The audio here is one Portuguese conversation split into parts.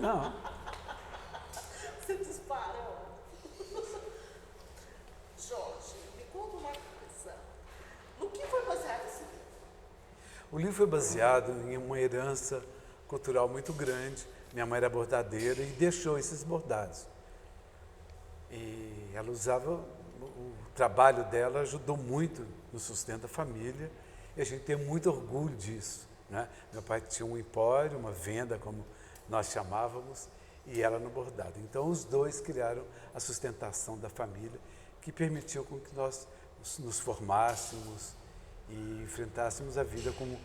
Não. Você disparou. Jorge, me conta uma coisa. No que foi baseado esse livro? O livro foi baseado em uma herança cultural muito grande. Minha mãe era bordadeira e deixou esses bordados. E ela usava, o trabalho dela ajudou muito no sustento da família e a gente tem muito orgulho disso, né? Meu pai tinha um empório, uma venda, como nós chamávamos, e ela no bordado. Então, os dois criaram a sustentação da família, que permitiu com que nós nos formássemos e enfrentássemos a vida com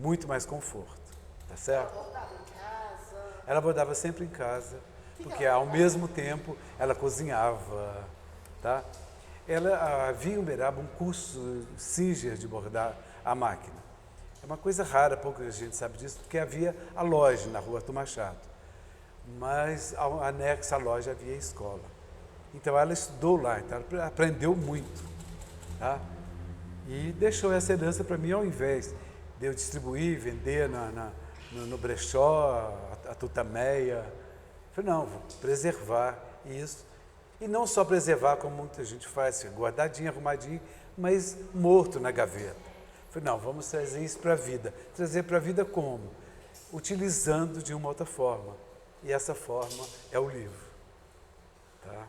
muito mais conforto, tá certo? Ela bordava em casa? Ela bordava sempre em casa, porque ao mesmo tempo ela cozinhava, tá? Ela havia em Uberaba um curso Singer de bordar a máquina. É uma coisa rara, pouca gente sabe disso, porque havia a loja na rua Arthur Machado, mas anexa à loja havia a escola. Então ela estudou lá, então ela aprendeu muito, tá? E deixou essa herança para mim, ao invés de eu distribuir, vender no brechó, a tutameia. Falei, não, vou preservar isso. E não só preservar, como muita gente faz, assim, guardadinho, arrumadinho, mas morto na gaveta. Falei, não, vamos trazer isso para a vida. Trazer para a vida como? Utilizando de uma outra forma. E essa forma é o livro. Tá?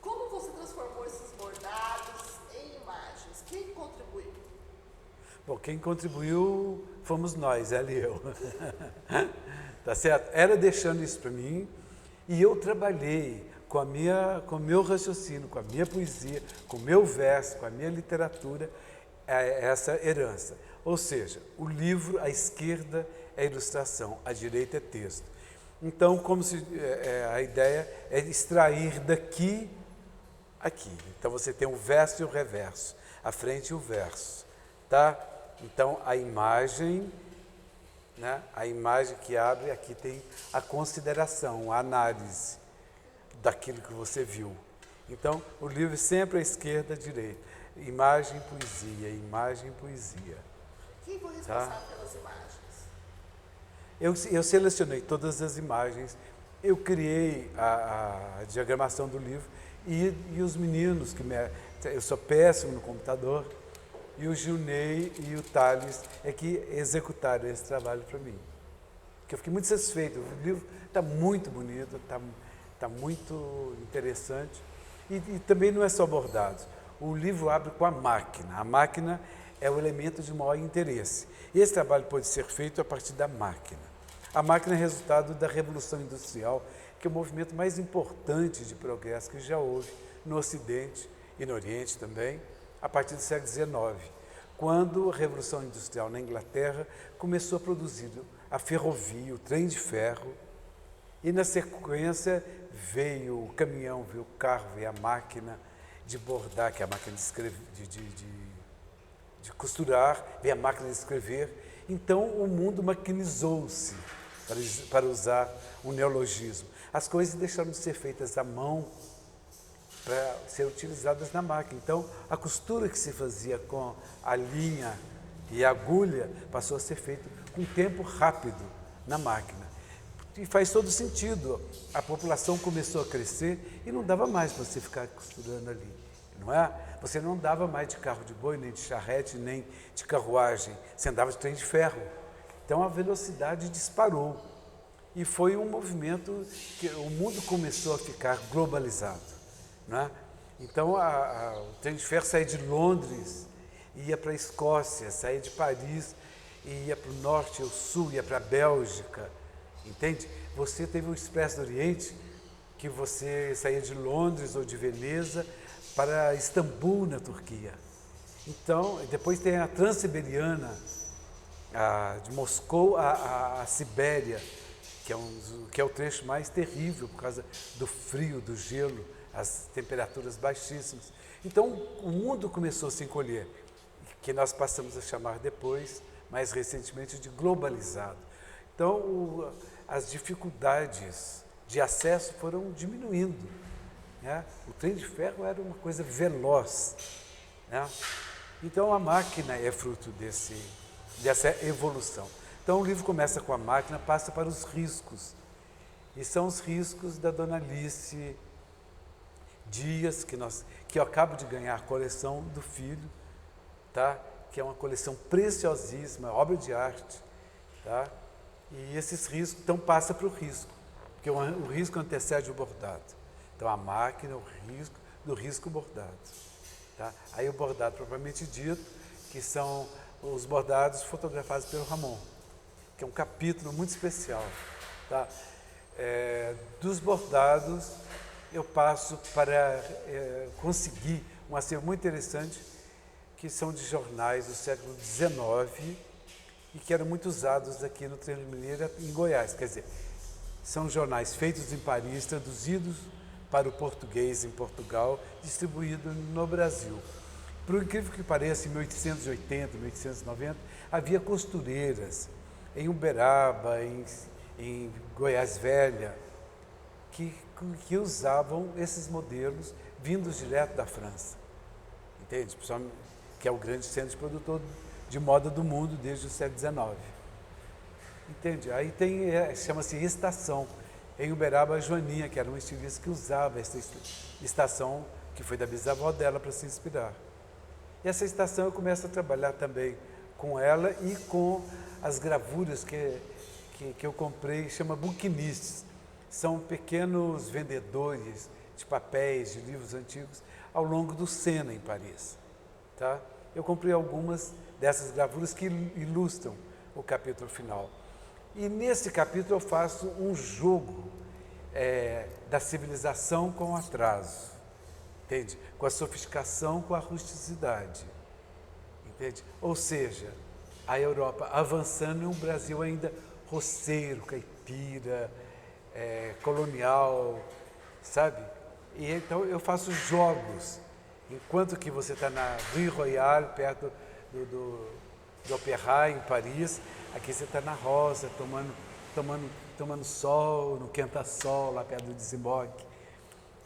Como você transformou esses bordados em imagens? Quem contribuiu? Bom, quem contribuiu fomos nós, ela e eu. Tá certo? Era deixando isso para mim e eu trabalhei com o meu raciocínio, com a minha poesia, com o meu verso, com a minha literatura, essa herança. Ou seja, o livro, à esquerda é ilustração, à direita é texto. Então, como se a ideia é extrair daqui aqui. Então você tem o verso e o reverso, a frente e o verso, tá? Então a imagem, né? A imagem que abre, aqui tem a consideração, a análise daquilo que você viu. Então o livro sempre à esquerda, à direita. Imagem, poesia, imagem, poesia. Quem foi responsável pelas imagens? Eu selecionei todas as imagens, eu criei a diagramação do livro e os meninos, eu sou péssimo no computador, e o Gilney e o Thales é que executaram esse trabalho para mim. Porque eu fiquei muito satisfeito, o livro está muito bonito, está muito interessante e também não é só bordados. O livro abre com a máquina é o elemento de maior interesse. Esse trabalho pode ser feito a partir da máquina. A máquina é resultado da Revolução Industrial, que é o movimento mais importante de progresso que já houve no Ocidente e no Oriente também, a partir do século XIX, quando a Revolução Industrial na Inglaterra começou a produzir a ferrovia, o trem de ferro, e na sequência veio o caminhão, veio o carro, veio a máquina de bordar, que é a máquina de costurar, veio a máquina de escrever. Então o mundo maquinizou-se, para usar um neologismo. As coisas deixaram de ser feitas à mão para ser utilizadas na máquina. Então, a costura que se fazia com a linha e a agulha passou a ser feita com tempo rápido na máquina. E faz todo sentido. A população começou a crescer e não dava mais para você ficar costurando ali, não é? Você não andava mais de carro de boi, nem de charrete, nem de carruagem. Você andava de trem de ferro. Então, a velocidade disparou. E foi um movimento que o mundo começou a ficar globalizado, né? Então, o trem de ferro saía de Londres, ia para a Escócia, saía de Paris, ia para o norte, ao sul, ia para a Bélgica, entende? Você teve o Expresso do Oriente, que você saía de Londres ou de Veneza para Istambul, na Turquia. Então, depois tem a Transiberiana, de Moscou à Sibéria, que é o trecho mais terrível por causa do frio, do gelo, as temperaturas baixíssimas. Então, o mundo começou a se encolher, que nós passamos a chamar depois, mais recentemente, de globalizado. Então, as dificuldades de acesso foram diminuindo, né? O trem de ferro era uma coisa veloz, né? Então, a máquina é fruto dessa evolução. Então, o livro começa com a máquina, passa para os riscos, E são os riscos da Dona Alice Dias, que eu acabo de ganhar a coleção do filho, tá? Que é uma coleção preciosíssima, obra de arte. Tá? E esses riscos, então passa para o risco, porque o risco antecede o bordado. Então a máquina, o risco, do risco bordado. Tá? Aí o bordado propriamente dito, que são os bordados fotografados pelo Ramon, que é um capítulo muito especial. Tá? Dos bordados, eu passo para conseguir um acervo muito interessante, que são de jornais do século XIX e que eram muito usados aqui no Triângulo Mineiro, em Goiás. Quer dizer, são jornais feitos em Paris, traduzidos para o português em Portugal, distribuídos no Brasil. Por incrível que pareça, em 1880, 1890, havia costureiras em Uberaba, em Goiás Velha, que usavam esses modelos vindos direto da França. Entende? Que é o grande centro de produtor de moda do mundo desde o século XIX. Entende? Aí chama-se estação. Em Uberaba, a Joaninha, que era uma estilista que usava essa estação, que foi da bisavó dela, para se inspirar. E essa estação eu começo a trabalhar também com ela e com as gravuras que eu comprei, chama buquinistes. São pequenos vendedores de papéis, de livros antigos, ao longo do Sena, em Paris. Tá? Eu comprei algumas dessas gravuras que ilustram o capítulo final. E nesse capítulo eu faço um jogo da civilização com o atraso, entende? Com a sofisticação, com a rusticidade, entende? Ou seja, a Europa avançando e o Brasil ainda roceiro, caipira, colonial, sabe? E então eu faço jogos. Enquanto que você está na Rue Royale, perto do Opéra, em Paris, aqui você está na Rosa, tomando sol, no quenta-sol, lá perto do desemboque,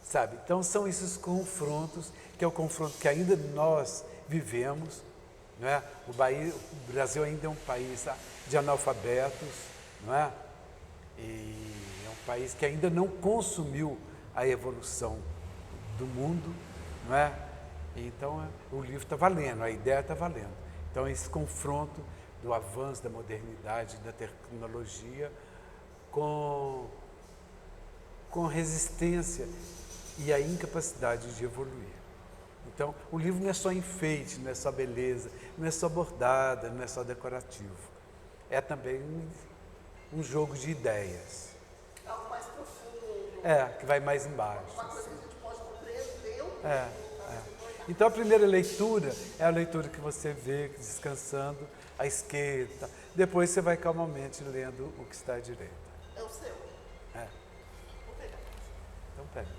sabe? Então são esses confrontos, que é o confronto que ainda nós vivemos, não é? O Brasil ainda é um país de analfabetos, não é? E é um país que ainda não consumiu a evolução do mundo, não é? Então, o livro está valendo, a ideia está valendo. Então, esse confronto do avanço da modernidade, da tecnologia, com resistência e a incapacidade de evoluir. Então, o livro não é só enfeite, não é só beleza, não é só bordada, não é só decorativo. É também um jogo de ideias. É algo mais profundo. Que vai mais embaixo. Uma coisa que a gente pode compreender. Então, a primeira leitura é a leitura que você vê descansando à esquerda. Depois você vai calmamente lendo o que está à direita. É o seu. Então, pega.